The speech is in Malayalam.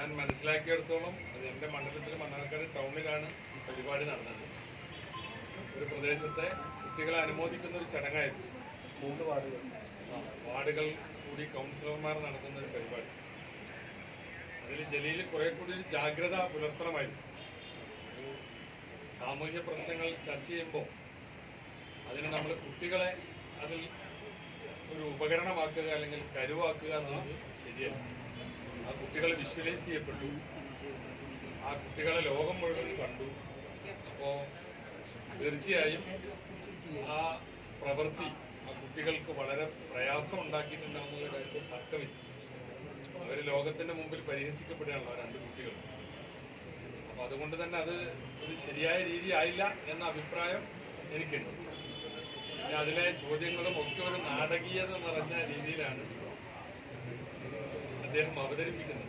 ഞാൻ മനസ്സിലാക്കിയെടുത്തോളം അത് എൻ്റെ മണ്ഡലത്തിൽ മണ്ണാർക്കാട് ടൗണിലാണ് പരിപാടി നടന്നത്. ഒരു പ്രദേശത്തെ കുട്ടികളെ അനുമോദിക്കുന്ന ഒരു ചടങ്ങായിരുന്നു. 3 വാർഡുകൾ വാർഡുകൾ കൂടി കൗൺസിലർമാർ നടത്തുന്ന ഒരു പരിപാടി. അതിൽ ജലീൽ കുറെ കൂടി ഒരു ജാഗ്രത പുലർത്തണമായിരുന്നു. സാമൂഹ്യ പ്രശ്നങ്ങൾ ചർച്ച ചെയ്യുമ്പോൾ അതിന് നമ്മൾ കുട്ടികളെ അതിൽ ഒരു ഉപകരണമാക്കുക അല്ലെങ്കിൽ കരുവാക്കുക എന്നുള്ളത് ശരിയല്ല. ആ കുട്ടികളെ വിഷ്വലൈസ് ചെയ്യപ്പെട്ടു, ആ കുട്ടികളെ ലോകം മുഴുവൻ കണ്ടു. അപ്പോൾ തീർച്ചയായും ആ പ്രവൃത്തി ആ കുട്ടികൾക്ക് വളരെ പ്രയാസം ഉണ്ടാക്കിയിട്ടുണ്ടാകുന്ന കാര്യത്തിൽ തർക്കമില്ല. അവർ ലോകത്തിന്റെ മുമ്പിൽ പരിഹസിക്കപ്പെടുകയാണല്ലോ 2 കുട്ടികൾ. അപ്പോൾ അതുകൊണ്ട് തന്നെ അത് ഒരു ശരിയായ രീതി ആയില്ല എന്ന അഭിപ്രായം എനിക്കുണ്ട്. പിന്നെ അതിലെ ചോദ്യങ്ങളും ഒക്കെ ഒരു നാടകീയത നിറഞ്ഞ രീതിയിലാണ് അദ്ദേഹം അവതരിപ്പിക്കുന്നത്.